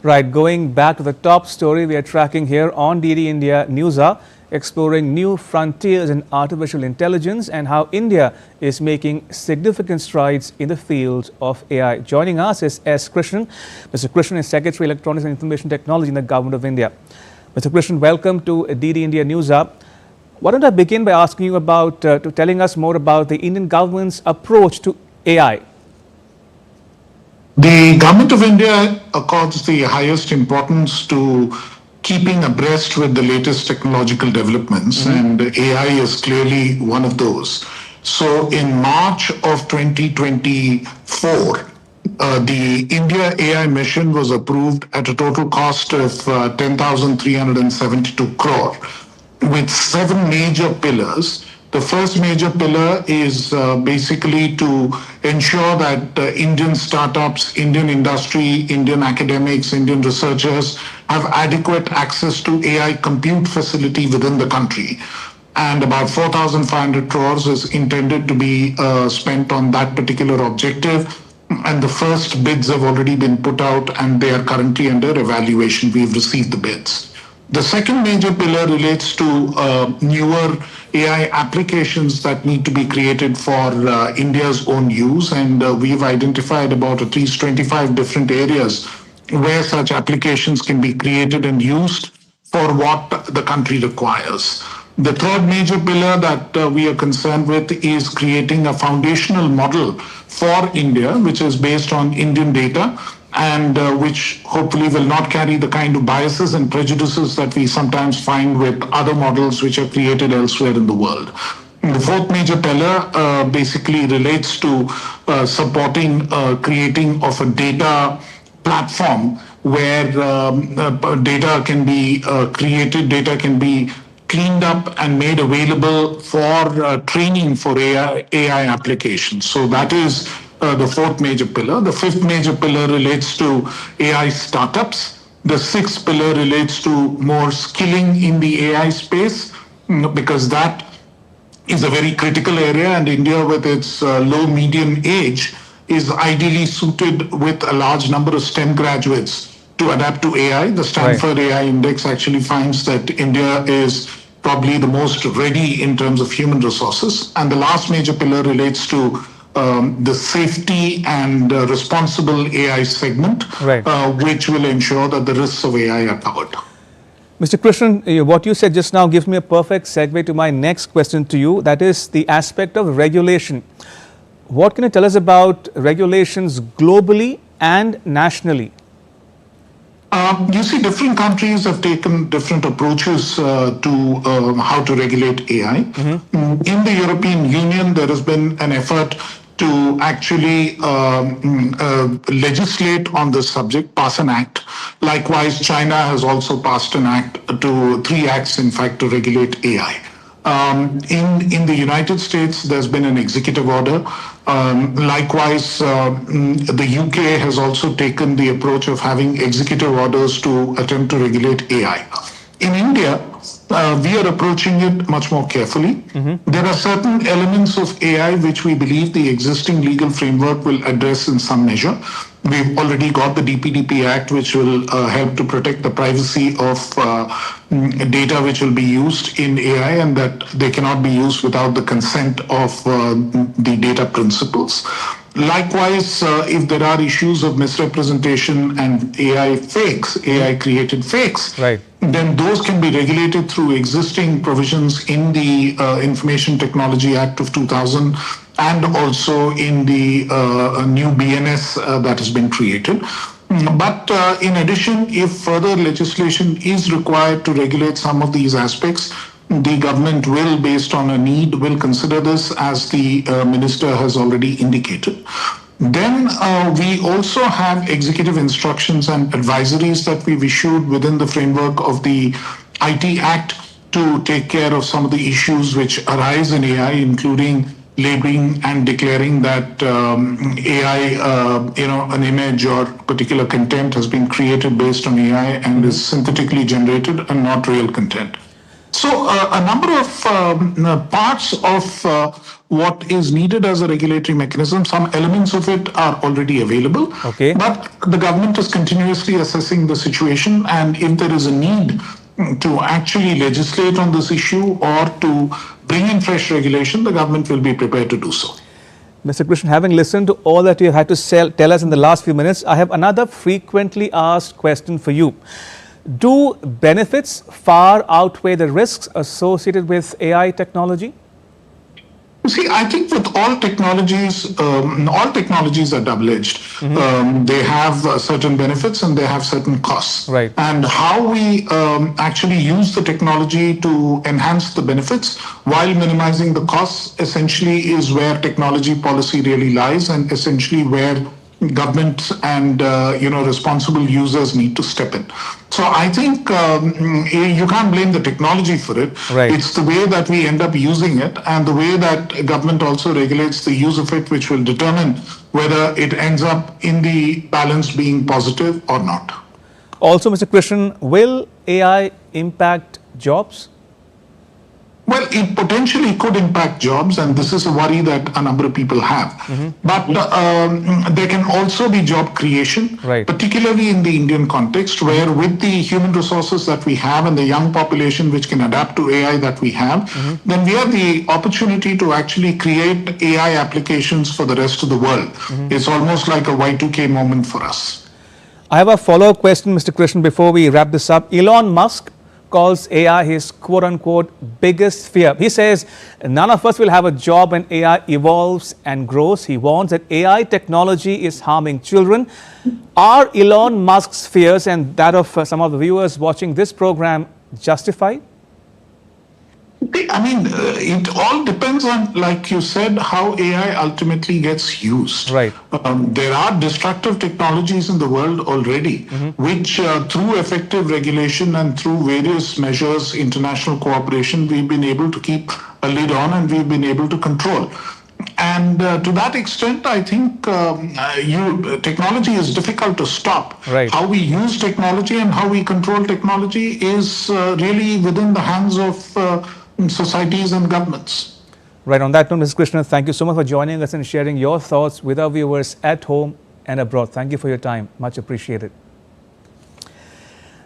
Right, going back to the top story we are tracking here on DD India News Hour, exploring new frontiers in artificial intelligence and how India is making significant strides in the field of AI. Joining us is S. Krishnan. Mr. Krishnan is Secretary Electronics and Information Technology in the Government of India. Mr. Krishnan, welcome to DD India News Hour. Why don't I begin by asking you about, telling us more about the Indian government's approach to AI? The Government of India accords the highest importance to keeping abreast with the latest technological developments, and AI is clearly one of those. So in March of 2024, the India AI mission was approved at a total cost of 10,372 crore with 7 major pillars. The first major pillar is basically to ensure that Indian startups, Indian industry, Indian academics, Indian researchers have adequate access to AI compute facility within the country. And about 4,500 crores is intended to be spent on that particular objective. And the first bids have already been put out and they are currently under evaluation. We've received the bids. The second major pillar relates to newer AI applications that need to be created for India's own use, and we've identified about at least 25 different areas where such applications can be created and used for what the country requires. The third major pillar that we are concerned with is creating a foundational model for India, which is based on Indian data and which hopefully will not carry the kind of biases and prejudices that we sometimes find with other models which are created elsewhere in the world. The fourth major pillar basically relates to supporting creating of a data platform where data can be created, data can be cleaned up and made available for training for AI applications. So that is the fourth major pillar. The fifth major pillar relates to AI startups. The sixth pillar relates to more skilling in the AI space, because that is a very critical area, and India with its low median age is ideally suited with a large number of STEM graduates to adapt to AI. The Stanford AI Index actually finds that India is probably the most ready in terms of human resources. And the last major pillar relates to the safety and responsible AI segment, which will ensure that the risks of AI are covered. Mr. Krishnan, what you said just now gives me a perfect segue to my next question to you. That is the aspect of regulation. What can you tell us about regulations globally and nationally? You see, different countries have taken different approaches to how to regulate AI. In the European Union, there has been an effort to actually legislate on this subject, pass an act. Likewise, China has also passed an act to 3 acts, in fact, to regulate AI. In the United States, there's been an executive order. Likewise, the UK has also taken the approach of having executive orders to attempt to regulate AI. In India, we are approaching it much more carefully. There are certain elements of AI which we believe the existing legal framework will address in some measure. We've already got the DPDP Act, which will help to protect the privacy of data which will be used in AI, and that they cannot be used without the consent of the data principles. Likewise, if there are issues of misrepresentation and AI fakes, AI created fakes, then those can be regulated through existing provisions in the Information Technology Act of 2000 and also in the new BNS that has been created. But in addition, if further legislation is required to regulate some of these aspects, the government will, based on a need, will consider this, as the minister has already indicated. Then we also have executive instructions and advisories that we've issued within the framework of the IT Act to take care of some of the issues which arise in AI, including labeling and declaring that AI, an image or particular content has been created based on AI and is synthetically generated and not real content. So a number of parts of what is needed as a regulatory mechanism. Some elements of it are already available, Okay. but the government is continuously assessing the situation, and if there is a need to actually legislate on this issue or to bring in fresh regulation, the government will be prepared to do so. Mr. Krishnan, having listened to all that you had to tell us in the last few minutes, I have another frequently asked question for you. Do benefits far outweigh the risks associated with AI technology? See, I think with all technologies are double-edged. They have certain benefits and they have certain costs. Right. And how we actually use the technology to enhance the benefits while minimizing the costs essentially is where technology policy really lies, and essentially where government and responsible users need to step in. So I think you can't blame the technology for it. Right. It's the way that we end up using it and the way that government also regulates the use of it, which will determine whether it ends up in the balance being positive or not. Also, Mr. Krishnan, will AI impact jobs? Well, it potentially could impact jobs, and this is a worry that a number of people have. But there can also be job creation, Right. particularly in the Indian context, where with the human resources that we have and the young population which can adapt to AI that we have, then we have the opportunity to actually create AI applications for the rest of the world. It's almost like a Y2K moment for us. I have a follow-up question, Mr. Krishnan, before we wrap this up. Elon Musk calls AI his quote-unquote biggest fear. He says none of us will have a job when AI evolves and grows. He warns that AI technology is harming children. Are Elon Musk's fears and that of some of the viewers watching this program justified? I mean, it all depends on, like you said, how AI ultimately gets used. Right. There are destructive technologies in the world already, which through effective regulation and through various measures, international cooperation, we've been able to keep a lid on and we've been able to control. And to that extent, I think technology is difficult to stop. Right. How we use technology and how we control technology is really within the hands of societies and governments. Right. On that note, Mrs. Krishnan, thank you so much for joining us and sharing your thoughts with our viewers at home and abroad. Thank you for your time. Much appreciated.